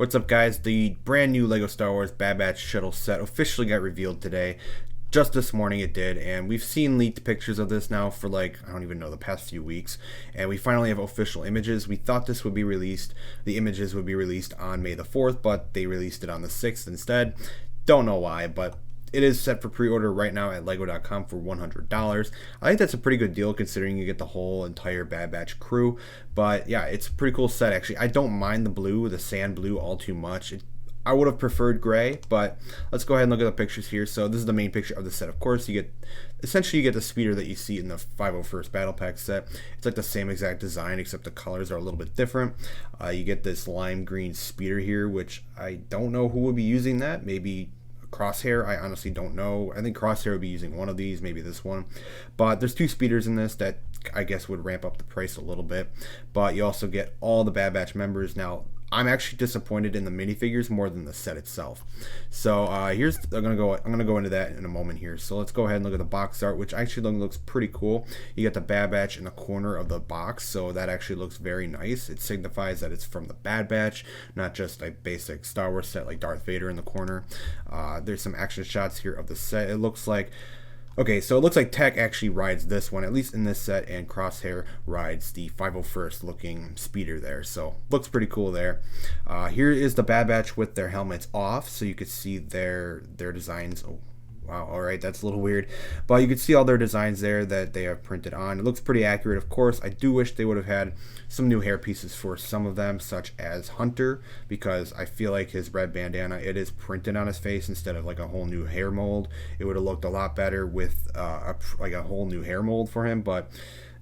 What's up, guys? The brand new LEGO Star Wars Bad Batch Shuttle set officially got revealed today. Just this morning it did, and we've seen leaked pictures of this now for I don't even know, the past few weeks, and we finally have official images. We thought this would be released, the images would be released on May the 4th, but they released it on the 6th instead. Don't know why, but it is set for pre-order right now at lego.com for $100. I think that's a pretty good deal considering you get the whole entire Bad Batch crew. But yeah, it's a pretty cool set actually. I don't mind the blue, the sand blue, all too much. I would have preferred gray, but let's go ahead and look at the pictures here. So this is the main picture of the set. Of course, you get the speeder that you see in the 501st Battle Pack set. It's like the same exact design, except the colors are a little bit different. You get this lime green speeder here, which I don't know who would be using that. Maybe Crosshair, I honestly don't know. I think Crosshair would be using one of these, maybe this one. But there's two speeders in this that I guess would ramp up the price a little bit. But you also get all the Bad Batch members. Now, I'm actually disappointed in the minifigures more than the set itself. So I'm gonna go into that in a moment here. So let's go ahead and look at the box art, which actually looks pretty cool. You get the Bad Batch in the corner of the box, so that actually looks very nice. It signifies that it's from the Bad Batch, not just a basic Star Wars set like Darth Vader in the corner. There's some action shots here of the set. It looks like Tech actually rides this one, at least in this set, and Crosshair rides the 501st looking speeder there. So looks pretty cool there. Here is the Bad Batch with their helmets off, so you could see their designs. Oh, wow, alright, that's a little weird. But you can see all their designs there that they have printed on. It looks pretty accurate, of course. I do wish they would have had some new hair pieces for some of them, such as Hunter, because I feel like his red bandana, it is printed on his face instead of like a whole new hair mold. It would have looked a lot better with a whole new hair mold for him, but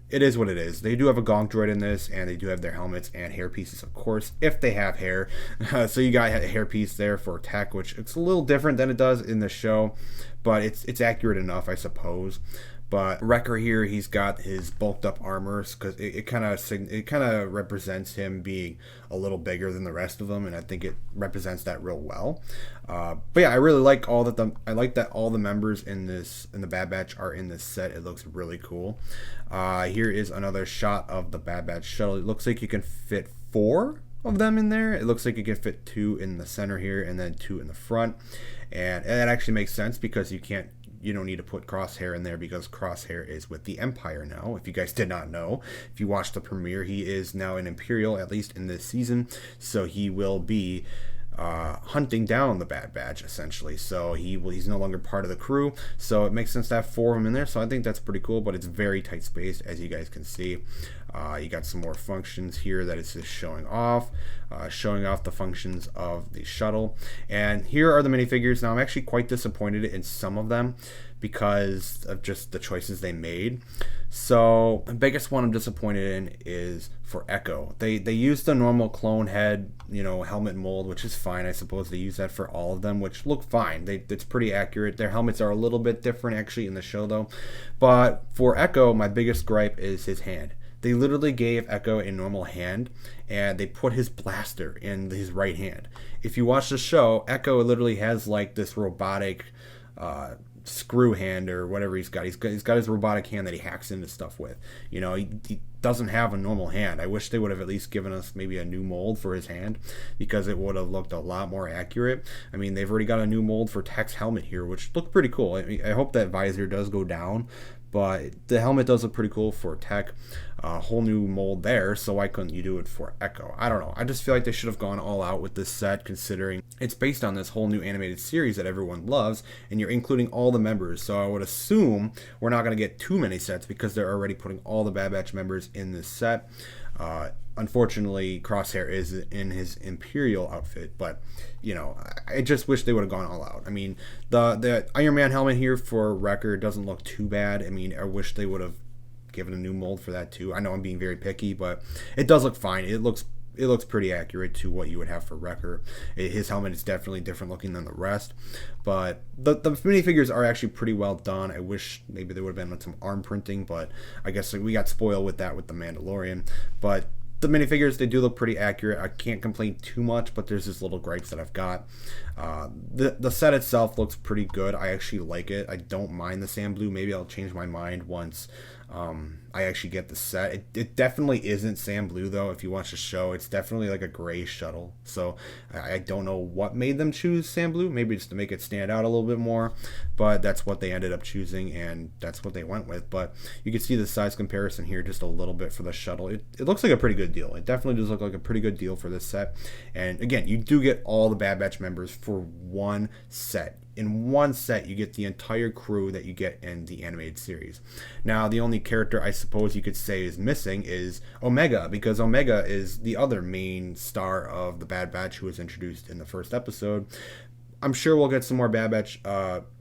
it is what it is. They do have a Gonk droid in this, and they do have their helmets and hair pieces, of course, if they have hair. So you got a hair piece there for Tech, which it's a little different than it does in the show, but it's accurate enough, I suppose. But Wrecker here, he's got his bulked up armor because it kind of represents him being a little bigger than the rest of them, and I think it represents that real well. But yeah, I really like that all the members in the Bad Batch are in this set. It looks really cool. Here is another shot of the Bad Batch shuttle. It looks like you can fit 4 of them in there. It looks like you can fit 2 in the center here and then 2 in the front, and that actually makes sense because you don't need to put Crosshair in there because Crosshair is with the Empire now. If you guys did not know, if you watched the premiere, he is now an Imperial, at least in this season. So he will be hunting down the Bad Batch, essentially. So he's no longer part of the crew. So it makes sense to have 4 of them in there. So I think that's pretty cool, but it's very tight spaced, as you guys can see. You got some more functions here that it's just showing off the functions of the shuttle. And here are the minifigures. Now I'm actually quite disappointed in some of them because of just the choices they made. So the biggest one I'm disappointed in is for Echo. They used the normal clone head, helmet mold, which is fine. I suppose they use that for all of them, which look fine. It's pretty accurate. Their helmets are a little bit different actually in the show though. But for Echo, my biggest gripe is his hand. They literally gave Echo a normal hand, and they put his blaster in his right hand. If you watch the show, Echo literally has like this robotic screw hand or whatever he's got. He's got his robotic hand that he hacks into stuff with. He doesn't have a normal hand. I wish they would have at least given us maybe a new mold for his hand because it would have looked a lot more accurate. I mean, they've already got a new mold for Tech's helmet here, which looked pretty cool. I hope that visor does go down, but the helmet does look pretty cool for Tech. A whole new mold there, so why couldn't you do it for Echo? I don't know. I just feel like they should have gone all out with this set, considering it's based on this whole new animated series that everyone loves, and you're including all the members. So I would assume we're not going to get too many sets because they're already putting all the Bad Batch members in this set. Unfortunately, Crosshair is in his Imperial outfit, but I just wish they would have gone all out. I mean, the Iron Man helmet here for Wrecker doesn't look too bad. I mean, I wish they would have given a new mold for that too. I know I'm being very picky, but it does look fine. It looks pretty accurate to what you would have for Wrecker. His helmet is definitely different looking than the rest, but the minifigures are actually pretty well done. I wish maybe there would have been some arm printing, but I guess we got spoiled with that with the Mandalorian. But The minifigures, they do look pretty accurate. I can't complain too much, but there's just little gripes that I've got. The set itself looks pretty good. I actually like it. I don't mind the sand blue. Maybe I'll change my mind once I actually get the set. It definitely isn't sand blue though. If you watch the show, it's definitely like a gray shuttle. So I don't know what made them choose sand blue. Maybe just to make it stand out a little bit more, but that's what they ended up choosing, and that's what they went with. But you can see the size comparison here just a little bit for the shuttle. It looks like a pretty good deal. It definitely does look like a pretty good deal for this set. And again, you do get all the Bad Batch members for one set. In one set, you get the entire crew that you get in the animated series. Now, the only character I suppose you could say is missing is Omega, because Omega is the other main star of the Bad Batch who was introduced in the first episode. I'm sure we'll get some more Bad Batch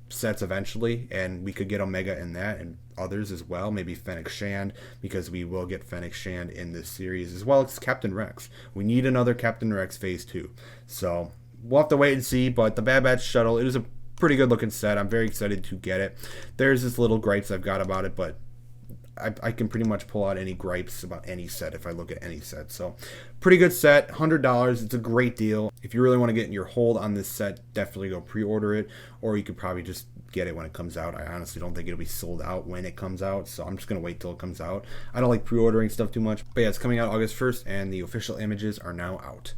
sets eventually, and we could get Omega in that, and others as well, maybe Fennec Shand, because we will get Fennec Shand in this series, as well as Captain Rex. We need another Captain Rex Phase 2. So, we'll have to wait and see, but the Bad Batch Shuttle, it is a pretty good looking set. I'm very excited to get it. There's this little gripes I've got about it, but I can pretty much pull out any gripes about any set if I look at any set. So pretty good set, $100. It's a great deal. If you really want to get in your hold on this set, definitely go pre-order it, or you could probably just get it when it comes out. I honestly don't think it'll be sold out when it comes out, so I'm just going to wait till it comes out. I don't like pre-ordering stuff too much, but yeah, it's coming out August 1st, and the official images are now out.